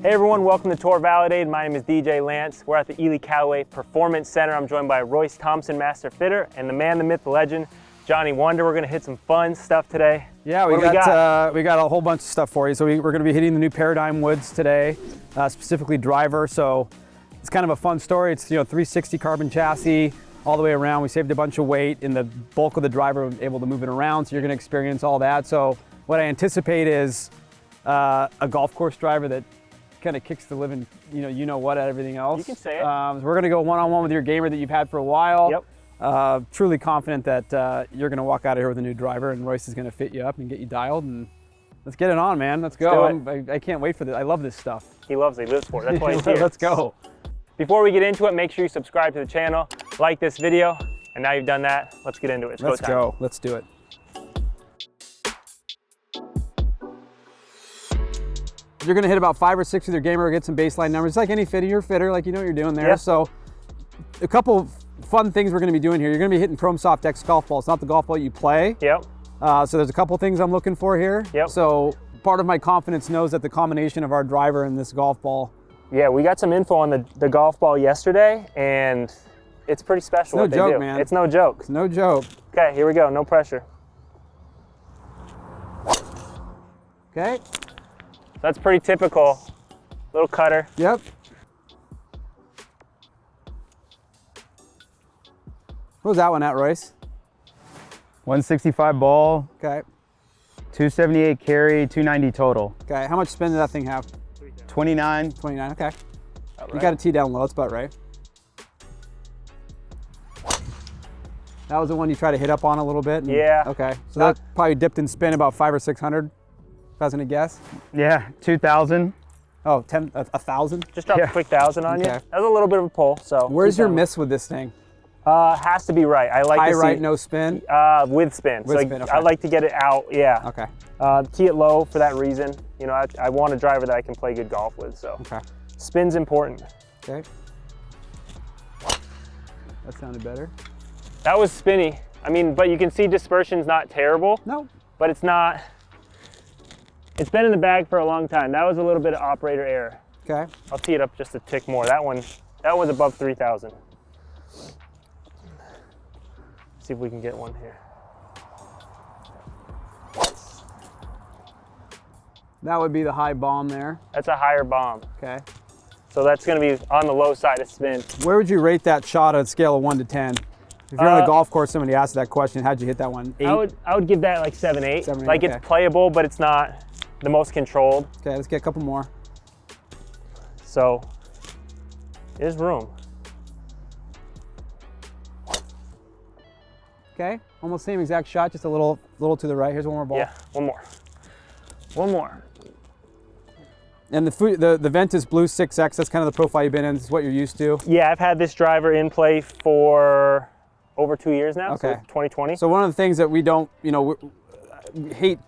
Hey everyone, welcome to Tour Validated. My name is DJ Lantz. We're at the Ely Callaway Performance Center. I'm joined by Royce Thompson, Master Fitter, and the man, the myth, the legend, Johnny Wunder. We're gonna hit some fun stuff today. Yeah, we got a whole bunch of stuff for you. So we're gonna be hitting the new Paradym woods today, specifically driver. So it's kind of a fun story. It's 360 carbon chassis all the way around. We saved a bunch of weight in the bulk of the driver, able to move it around. So you're gonna experience all that. So what I anticipate is a golf course driver that kind of kicks the living, you know what, at everything else. You can say it. So we're gonna go one-on-one with your gamer that you've had for a while. Yep. Truly confident that you're gonna walk out of here with a new driver, and Royce is gonna fit you up and get you dialed, and let's get it on, man. Let's go. I can't wait for this. I love this stuff. He loves it. He lives for it. That's why he's here. Let's go. Before we get into it, make sure you subscribe to the channel, like this video, and now you've done that, let's get into it. Let's go. Let's do it. You're gonna hit about 5 or 6 with your gamer, get some baseline numbers. It's like any fitter, you're a fitter, like you know what you're doing there. Yep. So a couple fun things we're gonna be doing here. You're gonna be hitting Chrome Soft X golf ball. It's not the golf ball you play. Yep. So there's a couple things I'm looking for here. Yep. So part of my confidence knows that the combination of our driver and this golf ball. Yeah, we got some info on the golf ball yesterday, and it's pretty special what they do. It's no joke, man. It's no joke. It's no joke. Okay, here we go, no pressure. Okay. That's pretty typical. Little cutter. Yep. What was that one at, Royce? 165 ball, Okay. 278 carry, 290 total. Okay. How much spin did that thing have? 29. 29. Okay. About You right. got a tee down low. That's about right. That was the one you tried to hit up on a little bit? Yeah. Okay. So that probably dipped in spin about 500 or 600, if I was gonna guess. Yeah, 2,000. Oh, 1,000? Just dropped a quick 1,000 on you. Okay. That was a little bit of a pull, so. Where's your 2,000. miss with this thing? Has to be right. I like High to see, right, no spin? with spin. With So spin, okay. I like to get it out, yeah. Okay. Tee it low for that reason. I want a driver that I can play good golf with, so. Okay. Spin's important. Okay. That sounded better. That was spinny. But you can see dispersion's not terrible. No. But it's not. It's been in the bag for a long time. That was a little bit of operator error. Okay. I'll tee it up just a tick more. That one's above 3,000. See if we can get one here. That would be the high bomb there. That's a higher bomb. Okay. So that's gonna be on the low side of spin. Where would you rate that shot on a scale of 1 to 10? If you're on a golf course, somebody asked that question, how'd you hit that one? 8? I would give that like 7, 8. 7, 8, like okay. It's playable, but it's not the most controlled. Okay, let's get a couple more. So there's room. Okay, almost same exact shot, just a little to the right. Here's one more ball. Yeah, one more. One more. And the Ventus Blue 6X, that's kind of the profile you've been in. This is what you're used to. Yeah, I've had this driver in play for over 2 years now. Okay. So 2020. So one of the things that we don't, we hate,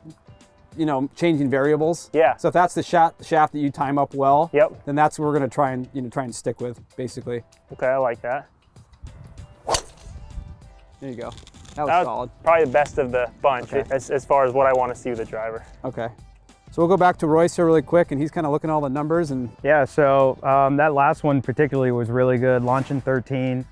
changing variables. Yeah. So if that's the shaft that you time up well, Yep. then that's what we're gonna try and stick with, basically. Okay, I like that. There you go. That was solid. Probably the best of the bunch Okay. as far as what I want to see with the driver. Okay. So we'll go back to Royce here really quick, and he's kind of looking at all the numbers. And Yeah, so that last one particularly was really good. Launching 13,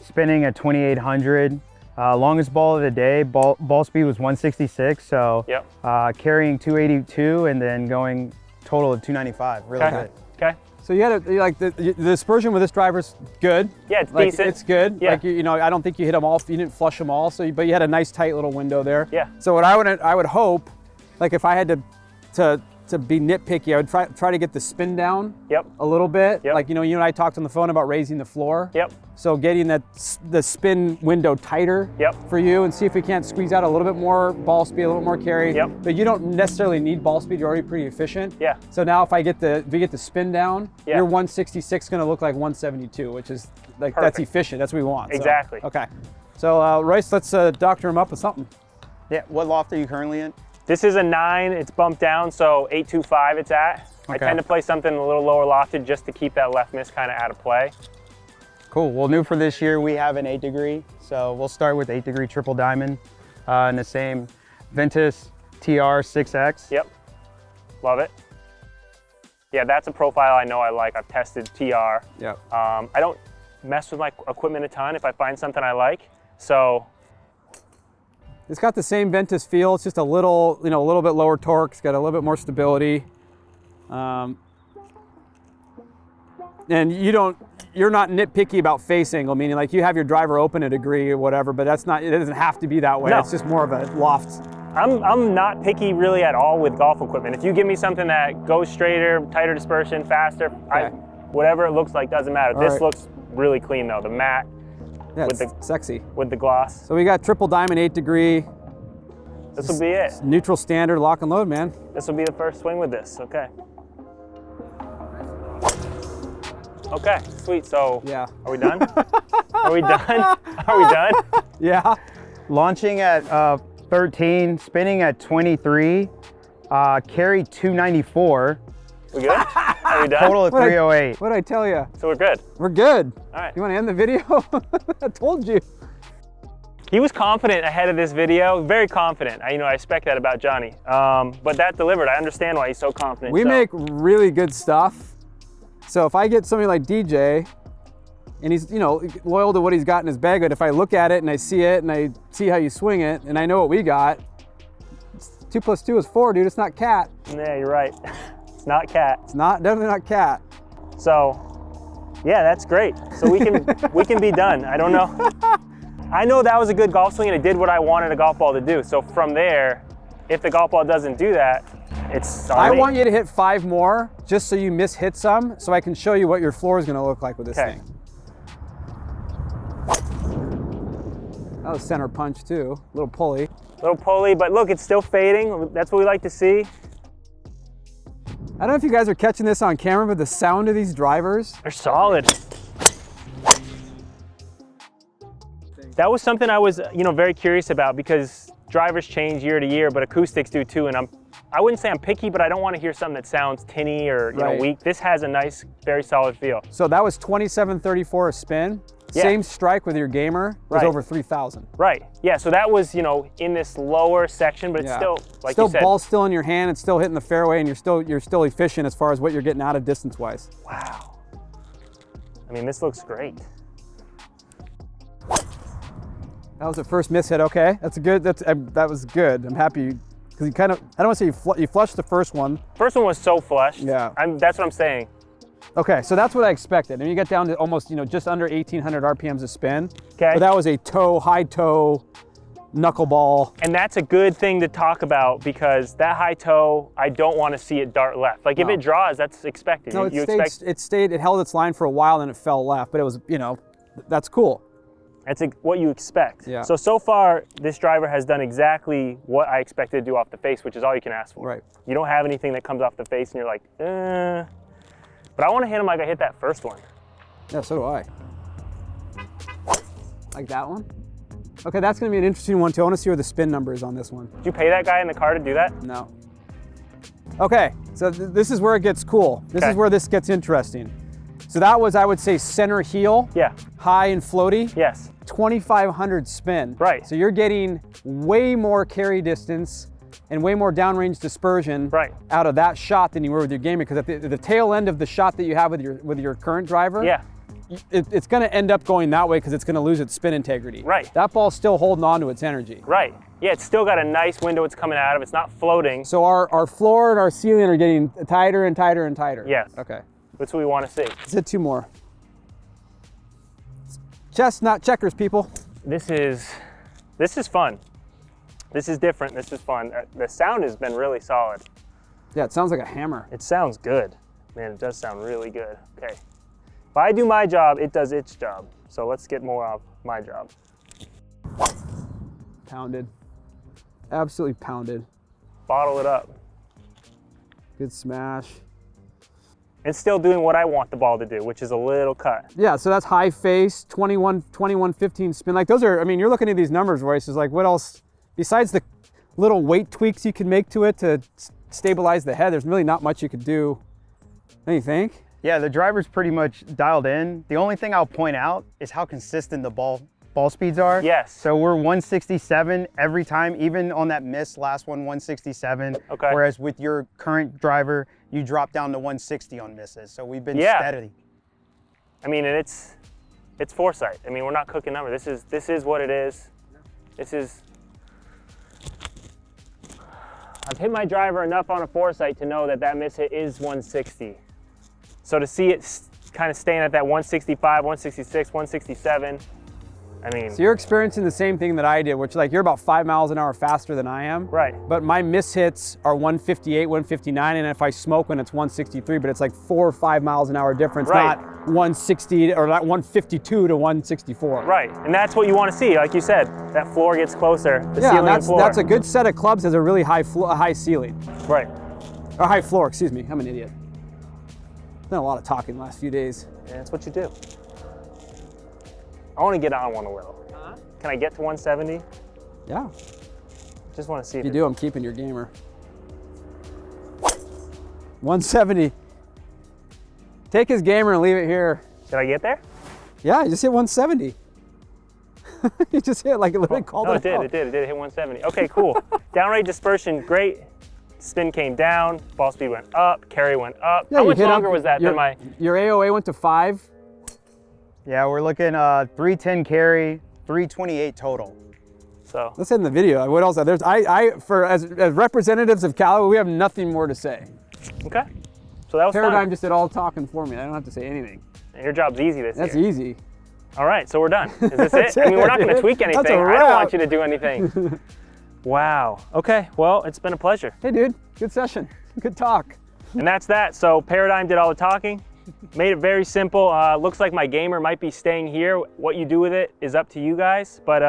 spinning at 2,800. Longest ball of the day, ball speed was 166. So Yep. carrying 282 and then going total of 295. Really Okay. good. Okay. so you had the dispersion with this driver's good. Yeah, it's Like, decent. It's good. Yeah. Like I don't think you hit them all. You didn't flush them all. But you had a nice tight little window there. Yeah. So what I would hope, like if I had to be nitpicky, I would try to get the spin down. Yep. A little bit. Yep. Like you and I talked on the phone about raising the floor. Yep. So getting the spin window tighter. Yep. For you, and see if we can't squeeze out a little bit more ball speed, a little bit more carry. Yep. But you don't necessarily need ball speed. You're already pretty efficient. Yeah. So now if we get the spin down, Yeah. your 166 is going to look like 172, which is like that's Perfect. efficient. That's what we want. So, Exactly. okay. So Royce, let's doctor him up with something. Yeah, what loft are you currently in? This is a 9. It's bumped down, so 825 it's at. I Okay. tend to play something a little lower lofted just to keep that left miss kind of out of play. Cool. Well, new for this year, we have an 8 degree. So we'll start with 8 degree triple diamond in the same Ventus TR 6X. Yep. Love it. Yeah, that's a profile I know I like. I've tested TR. Yeah. I don't mess with my equipment a ton if I find something I like. So It's got the same Ventus feel. It's just a little, a little bit lower torque. It's got a little bit more stability. And you're not nitpicky about face angle, meaning like you have your driver open a degree or whatever, but it doesn't have to be that way. No. It's just more of a loft. I'm not picky really at all with golf equipment. If you give me something that goes straighter, tighter dispersion, faster, Okay. whatever it looks like doesn't matter. All This right. looks really clean though. The matte Yeah, with it's sexy. with the gloss. So we got triple diamond 8 degree. This will be it. Neutral standard lock and load, man. This will be the first swing with this. Okay. Okay, sweet. So Yeah. are we done? Are we done? Are we done? Yeah. Launching at 13, spinning at 23, carry 294, We good? Are we done? total at 308. What'd I tell you? So we're good. We're good. All right. You want to end the video? I told you. He was confident ahead of this video, very confident. I expect that about Johnny. But that delivered. I understand why he's so confident. We So, make really good stuff. So if I get somebody like DJ and he's, loyal to what he's got in his bag, but if I look at it and I see it and I see how you swing it and I know what we got, 2 + 2 is 4, dude. It's not cat. Yeah, you're right. It's not cat. It's definitely not cat. So, yeah, that's great. So we can be done. I don't know. I know that was a good golf swing and it did what I wanted a golf ball to do. So from there, if the golf ball doesn't do that, it's on I me. want you to hit 5 more just so you hit some so I can show you what your floor is going to look like with this Okay. thing. That was center punch too, little pulley. Little pulley, but look, it's still fading. That's what we like to see. I don't know if you guys are catching this on camera, but the sound of these drivers. They're solid. That was something I was, very curious about because drivers change year to year, but acoustics do too. And I wouldn't say I'm picky, but I don't want to hear something that sounds tinny or Right. weak. This has a nice, very solid feel. So that was 2734 a spin. Yeah. Same strike with your gamer was Right. over 3,000. Right. Yeah. So that was, in this lower section, but it's Yeah. still, like still you said. ball's still in your hand. It's still hitting the fairway, and you're still efficient as far as what you're getting out of distance wise. Wow. I mean, this looks great. That was the first miss hit. Okay, that was good. I'm happy because I don't want to say you flushed the first one. First one was so flushed. Yeah. That's what I'm saying. Okay, so that's what I expected. And you get down to almost just under 1,800 RPMs a spin. Okay. But that was a high toe, knuckleball. And that's a good thing to talk about because that high toe, I don't want to see it dart left. Like if No. it draws, that's expected. No, it held its line for a while, and it fell left. But it was, that's cool. That's what you expect. Yeah. So far, this driver has done exactly what I expected to do off the face, which is all you can ask for. Right. You don't have anything that comes off the face and you're like, But I want to hit him like I hit that first one. Yeah, so do I. Like that one? Okay, that's gonna be an interesting one too. I wanna see where the spin number is on this one. Did you pay that guy in the car to do that? No. Okay, so this is where it gets cool. This Okay. is where this gets interesting. So that was, I would say, center heel, Yeah. high and floaty, Yes. 2,500 spin. Right. So you're getting way more carry distance and way more downrange dispersion Right. out of that shot than you were with your gamer, because at the tail end of the shot that you have with your current driver, Yeah. it's going to end up going that way because it's going to lose its spin integrity. Right. That ball's still holding on to its energy. Right. Yeah, it's still got a nice window it's coming out of. It's not floating. So our floor and our ceiling are getting tighter and tighter and tighter. Yes. Okay. That's what we want to see. Let's hit 2 more. Chess, not checkers, people. This is fun. This is different. This is fun. The sound has been really solid. Yeah, it sounds like a hammer. It sounds good. Man, it does sound really good. Okay. If I do my job, it does its job. So let's get more of my job. Pounded. Absolutely pounded. Bottle it up. Good smash. It's still doing what I want the ball to do, which is a little cut. Yeah, so that's high face, 21-15 spin. Like those are, I mean, you're looking at these numbers, Royce, is like what else, besides the little weight tweaks you can make to it to stabilize the head, there's really not much you could do. Don't you think? Yeah, the driver's pretty much dialed in. The only thing I'll point out is how consistent the ball ball speeds are? Yes. So we're 167 every time, even on that miss last one, 167. Okay. Whereas with your current driver, you drop down to 160 on misses. So we've been steady. I mean, and it's foresight. I mean, we're not cooking numbers. This is what it is. I've hit my driver enough on a foresight to know that that miss hit is 160. So to see it kind of staying at that 165, 166, 167, I mean. So you're experiencing the same thing that I did, which like you're about 5 miles an hour faster than I am. Right. But my miss hits are 158, 159, and if I smoke when it's 163, but it's like 4 or 5 miles an hour difference, Right. not 160 or not 152 to 164. Right, and that's what you want to see. Like you said, that floor gets closer. The Yeah, ceiling and and floor. that's a good set of clubs, has a really high high ceiling. Right. Or high floor, excuse me. I'm an idiot. Done a lot of talking the last few days. Yeah, that's what you do. I want to get on one a little. Can I get to 170? Yeah. Just want to see If if you do, I'm keeping your gamer. 170. Take his gamer and leave it here. Did I get there? Yeah, you just hit 170. You just hit, like, it literally called Oh, it out. it did hit 170. Okay, cool. Downright dispersion, great. Spin came down, ball speed went up, carry went up. Yeah, How you much hit longer up, was that than my? Your AOA went to 5. Yeah, we're looking 310 carry, 328 total. So Let's end the video. What else? There's as representatives of Callaway, we have nothing more to say. okay. So that was Paradym fun. just did all talking for me. I don't have to say anything. Your job's easy this That's year. easy. All right, so we're done. Is this That's it? I mean, we're not it, going to dude. tweak That's a anything. I don't wrap. want you to do anything. Wow. Okay. Well, it's been a pleasure. Hey, dude. Good session. Good talk. And that's that. So Paradym did all the talking, made it very simple. Looks like my gamer might be staying here. What you do with it is up to you guys, but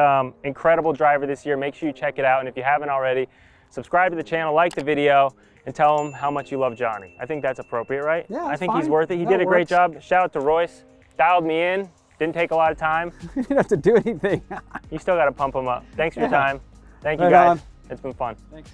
incredible driver this year. Make sure you check it out. And if you haven't already, subscribe to the channel, like the video, and tell him how much you love Johnny. I think that's appropriate, right? Yeah, I think fine. he's worth it. He That did a great works. job. Shout out to Royce. Dialed me in. Didn't take a lot of time. You didn't have to do anything. You still got to pump him up. Thanks for your Yeah. time. Thank you Right guys. on. It's been fun. Thanks.